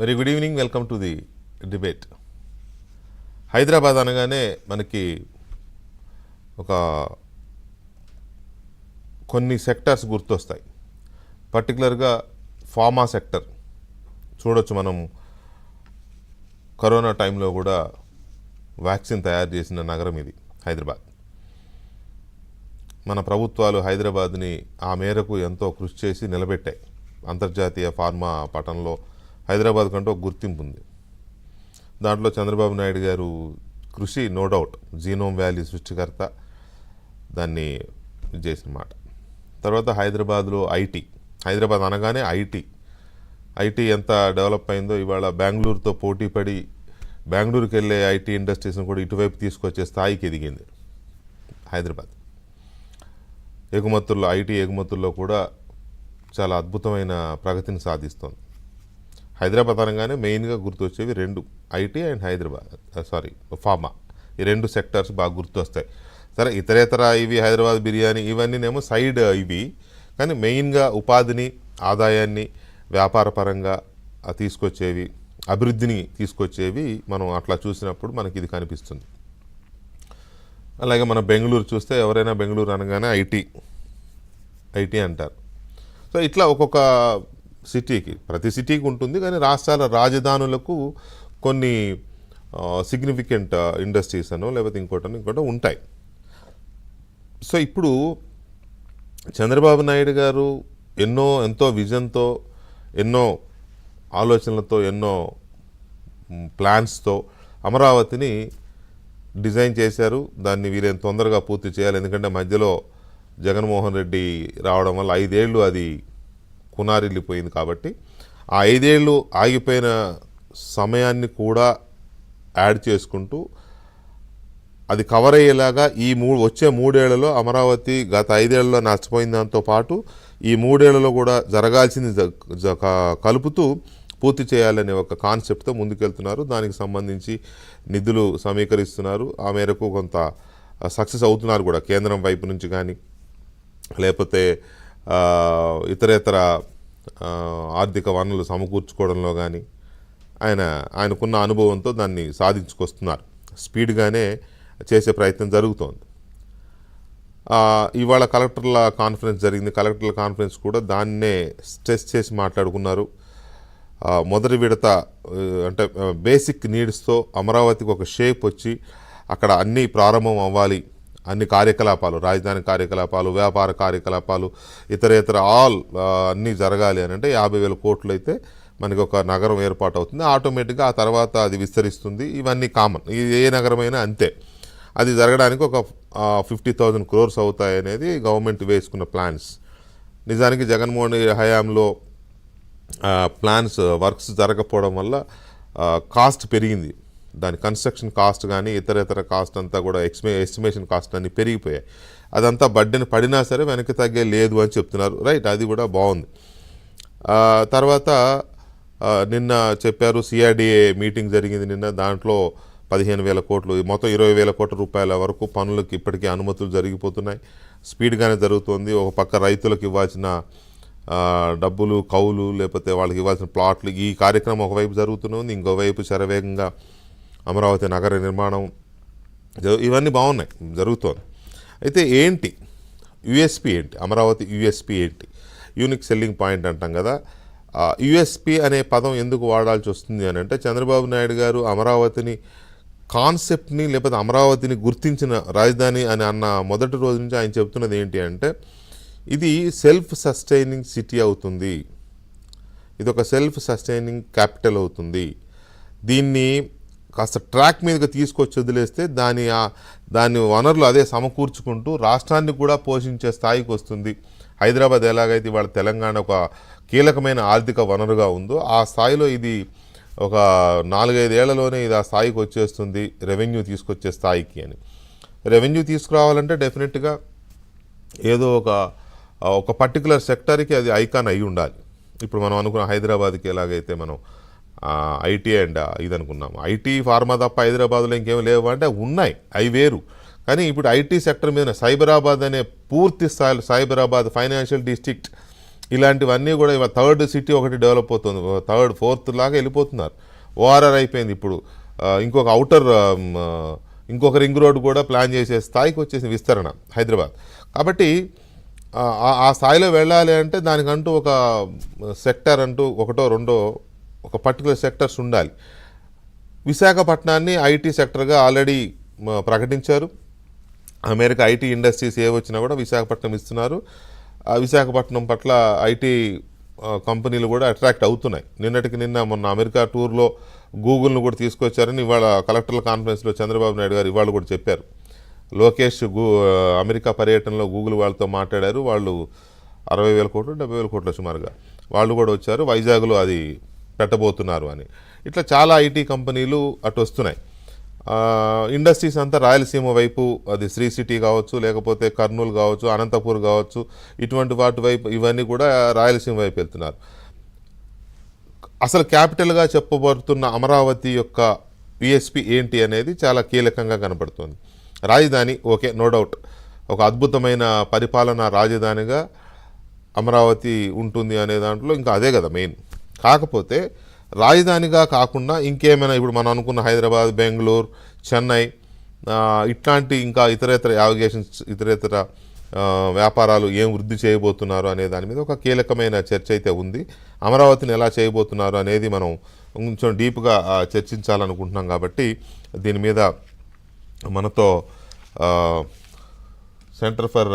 Very good evening. Welcome to the debate. Hyderabad అనగానే మనకి ఒక కొన్ని సెక్టర్స్ గుర్తొస్తాయి. పర్టికులర్గా ఫార్మా సెక్టర్ చూడొచ్చు. మనం కరోనా టైంలో కూడా వ్యాక్సిన్ తయారు చేసిన నగరం ఇది హైదరాబాద్. మన ప్రభుత్వాలు హైదరాబాద్ని ఆ మేరకు ఎంతో కృషి చేసి నిలబెట్టాయి. అంతర్జాతీయ ఫార్మా పటంలో హైదరాబాద్ కంటూ ఒక గుర్తింపు ఉంది. దాంట్లో చంద్రబాబు నాయుడు గారు కృషి నో డౌట్. జీనోమ్ వ్యాలీ సృష్టికర్త దాన్ని చేసిన మాట. తర్వాత హైదరాబాద్లో హైదరాబాద్ అనగానే ఐటీ ఎంత డెవలప్ అయిందో ఇవాళ బెంగళూరుతో పోటీపడి బెంగళూరుకి వెళ్ళే ఐటీ ఇండస్ట్రీస్ని కూడా ఇటువైపు తీసుకొచ్చే స్థాయికి ఎదిగింది హైదరాబాద్. ఐటీ ఎగుమతుల్లో కూడా చాలా అద్భుతమైన ప్రగతిని సాధిస్తోంది. హైదరాబాద్ అనగానే మెయిన్గా గుర్తొచ్చేవి రెండు, ఐటీ అండ్ ఫార్మా. ఈ రెండు సెక్టర్స్ బాగా గుర్తొస్తాయి. సరే, ఇతరేతర ఇవి హైదరాబాద్ బిర్యానీ ఇవన్నీనేమో సైడ్ ఇవి, కానీ మెయిన్గా ఉపాధిని, ఆదాయాన్ని వ్యాపారపరంగా తీసుకొచ్చేవి, అభివృద్ధిని తీసుకొచ్చేవి మనం అట్లా చూసినప్పుడు మనకి ఇది కనిపిస్తుంది. అలాగే మన బెంగళూరు చూస్తే ఎవరైనా బెంగళూరు అనగానే ఐటీ అంటారు. సో ఇట్లా ఒక్కొక్క సిటీకి, ప్రతి సిటీకి ఉంటుంది, కానీ రాష్ట్రాల రాజధానులకు కొన్ని సిగ్నిఫికెంట్ ఇండస్ట్రీస్ అనో లేకపోతే ఇంకోటో ఉంటాయి. సో ఇప్పుడు చంద్రబాబు నాయుడు గారు ఎంతో విజన్తో, ఎన్నో ఆలోచనలతో, ఎన్నో ప్లాన్స్తో అమరావతిని డిజైన్ చేశారు. దాన్ని వీరేం తొందరగా పూర్తి చేయాలి. ఎందుకంటే మధ్యలో జగన్మోహన్ రెడ్డి రావడం వల్ల 5 ఏళ్ళు అది కునారిల్లిపోయింది. కాబట్టి ఆ 5 ఏళ్ళు ఆగిపోయిన సమయాన్ని కూడా యాడ్ చేసుకుంటూ అది కవర్ అయ్యేలాగా వచ్చే 3 ఏళ్లలో అమరావతి గత 5 ఏళ్లలో నష్టపోయిన దాంతో పాటు ఈ 3 ఏళ్లలో కూడా జరగాల్సింది కలుపుతూ పూర్తి చేయాలనే ఒక కాన్సెప్ట్తో ముందుకెళ్తున్నారు. దానికి సంబంధించి నిధులు సమీకరిస్తున్నారు. ఆ మేరకు కొంత సక్సెస్ అవుతున్నారు కూడా, కేంద్రం వైపు నుంచి కానీ లేకపోతే ఇతరేతర ఆర్థిక వనరులు సమకూర్చుకోవడంలో కానీ ఆయనకున్న అనుభవంతో దాన్ని సాధించుకొస్తున్నారు. స్పీడ్గానే చేసే ప్రయత్నం జరుగుతోంది. ఇవాళ కలెక్టర్ల కాన్ఫరెన్స్ జరిగింది. కలెక్టర్ల కాన్ఫరెన్స్ కూడా దాన్నే స్ట్రెస్ చేసి మాట్లాడుకున్నారు. మొదటి విడత అంటే బేసిక్ నీడ్స్తో అమరావతికి ఒక షేప్ వచ్చి అక్కడ అన్నీ ప్రారంభం అవ్వాలి. అన్ని కార్యకలాపాలు, రాజధాని కార్యకలాపాలు, వ్యాపార కార్యకలాపాలు, ఇతరేతర అన్నీ జరగాలి అని అంటే 50,000 కోట్లు అయితే మనకి ఒక నగరం ఏర్పాటు అవుతుంది. ఆటోమేటిక్గా ఆ తర్వాత అది విస్తరిస్తుంది. ఇవన్నీ కామన్, ఏ నగరమైనా అంతే. అది జరగడానికి ఒక 50,000 crores అవుతాయి అనేది గవర్నమెంట్ వేసుకున్న ప్లాన్స్. నిజానికి జగన్మోహన్ హయాంలో వర్క్స్ జరగకపోవడం వల్ల కాస్ట్ పెరిగింది. దాని కన్స్ట్రక్షన్ కాస్ట్ కానీ ఇతరేతర కాస్ట్ అంతా కూడా ఎస్టిమేషన్ కాస్ట్ అన్నీ పెరిగిపోయాయి. అదంతా బడ్డెని పడినా సరే వెనక్కి తగ్గే లేదు అని చెప్తున్నారు. రైట్, అది కూడా బాగుంది. తర్వాత నిన్న చెప్పారు, సిఆర్డీఏ మీటింగ్ జరిగింది నిన్న. దాంట్లో 15,000 కోట్లు, మొత్తం 20,000 కోట్ల రూపాయల వరకు పనులకు ఇప్పటికీ అనుమతులు జరిగిపోతున్నాయి. స్పీడ్గానే జరుగుతుంది. ఒక పక్క రైతులకు ఇవ్వాల్సిన డబ్బులు, కౌలు, లేకపోతే వాళ్ళకి ఇవ్వాల్సిన ప్లాట్లు, ఈ కార్యక్రమం ఒకవైపు జరుగుతుంది. ఇంకోవైపు శరవేగంగా అమరావతి నగర నిర్మాణం, ఇవన్నీ బాగున్నాయి, జరుగుతోంది. అయితే ఏంటి యుఎస్పి, ఏంటి అమరావతి యుఎస్పి ఏంటి? యూనిక్ సెల్లింగ్ పాయింట్ అంటాం కదా. యుఎస్పి అనే పదం ఎందుకు వాడాల్సి వస్తుంది అని అంటే, చంద్రబాబు నాయుడు గారు అమరావతిని కాన్సెప్ట్ని లేకపోతే అమరావతిని గుర్తించిన రాజధాని అని అన్న మొదటి రోజు నుంచి ఆయన చెప్తున్నది ఏంటి అంటే, ఇది సెల్ఫ్ సస్టైనింగ్ సిటీ అవుతుంది, ఇది ఒక సెల్ఫ్ సస్టైనింగ్ క్యాపిటల్ అవుతుంది. దీన్ని కాస్త ట్రాక్ మీదకి తీసుకొచ్చి వదిలేస్తే దాని వనరులు అదే సమకూర్చుకుంటూ రాష్ట్రాన్ని కూడా పోషించే స్థాయికి వస్తుంది. హైదరాబాద్ ఎలాగైతే ఇవాళ తెలంగాణ ఒక కీలకమైన ఆర్థిక వనరుగా ఉందో ఆ స్థాయిలో ఇది ఒక 4-5 ఏళ్లలోనే ఇది ఆ స్థాయికి వచ్చేస్తుంది, రెవెన్యూ తీసుకొచ్చే స్థాయికి అని. రెవెన్యూ తీసుకురావాలంటే డెఫినెట్గా ఏదో ఒక పర్టికులర్ సెక్టర్కి అది ఐకాన్ అయి ఉండాలి. ఇప్పుడు మనం అనుకున్న హైదరాబాద్కి ఎలాగైతే మనం ఐటీ అండ్ ఇది అనుకున్నాము, ఐటీ ఫార్మా తప్ప హైదరాబాద్లో ఇంకేమీ లేవు అంటే ఉన్నాయి, అవి వేరు. కానీ ఇప్పుడు ఐటీ సెక్టర్ మీద సైబరాబాద్ అనే పూర్తి స్థాయిలో, సైబరాబాద్ ఫైనాన్షియల్ డిస్ట్రిక్ట్ ఇలాంటివన్నీ కూడా ఇవాళ థర్డ్ సిటీ ఒకటి డెవలప్ అవుతుంది, థర్డ్ ఫోర్త్ లాగా వెళ్ళిపోతున్నారు. ఓఆర్ఆర్ అయిపోయింది, ఇప్పుడు ఇంకొక అవుటర్ ఇంకొక రింగ్ రోడ్ కూడా ప్లాన్ చేసే స్థాయికి వచ్చేసి విస్తరణ హైదరాబాద్. కాబట్టి ఆ స్థాయిలో వెళ్ళాలి అంటే దానికంటూ ఒక సెక్టర్ అంటూ ఒకటో రెండో ఒక పర్టికులర్ సెక్టర్స్ ఉండాలి. విశాఖపట్నాన్ని ఐటీ సెక్టర్గా ఆల్రెడీ ప్రకటించారు. అమెరికా ఐటీ ఇండస్ట్రీస్ ఏ వచ్చినా కూడా విశాఖపట్నం ఇస్తున్నారు. ఆ విశాఖపట్నం పట్ల ఐటీ కంపెనీలు కూడా అట్రాక్ట్ అవుతున్నాయి. నిన్నటికి నిన్న మొన్న అమెరికా టూర్లో గూగుల్ను కూడా తీసుకొచ్చారని ఇవాళ కలెక్టర్ల కాన్ఫరెన్స్లో చంద్రబాబు నాయుడు గారు ఇవాళ కూడా చెప్పారు. లోకేష్ అమెరికా పర్యటనలో గూగుల్ వాళ్ళతో మాట్లాడారు. వాళ్ళు 60,000 కోట్లు 70,000 కోట్ల సుమారుగా వాళ్ళు కూడా వచ్చారు, వైజాగ్లో అది పెట్టబోతున్నారు అని. ఇట్లా చాలా ఐటీ కంపెనీలు అటు వస్తున్నాయి. ఇండస్ట్రీస్ అంతా రాయలసీమ వైపు, అది శ్రీ సిటీ కావచ్చు, లేకపోతే కర్నూలు కావచ్చు, అనంతపూర్ కావచ్చు, ఇటువంటి వాటి వైపు ఇవన్నీ కూడా రాయలసీమ వైపు వెళ్తున్నారు. అసలు క్యాపిటల్గా చెప్పబడుతున్న అమరావతి యొక్క యూఎస్పీ ఏంటి అనేది చాలా కీలకంగా కనపడుతుంది. రాజధాని ఓకే, నో డౌట్, ఒక అద్భుతమైన పరిపాలనా రాజధానిగా అమరావతి ఉంటుంది అనే దాంట్లో ఇంకా అదే కదా మెయిన్. కాకపోతే రాజధానిగా కాకుండా ఇంకేమైనా ఇప్పుడు మనం అనుకున్న హైదరాబాద్, బెంగళూరు, చెన్నై ఇట్లాంటి ఇంకా ఇతరేతర యావిగేషన్స్, ఇతరేతర వ్యాపారాలు ఏం వృద్ధి చేయబోతున్నారు అనే దాని మీద ఒక కీలకమైన చర్చ అయితే ఉంది. అమరావతిని ఎలా చేయబోతున్నారు అనేది మనం కొంచెం డీప్గా చర్చించాలనుకుంటున్నాం. కాబట్టి దీని మీద మనతో సెంటర్ ఫర్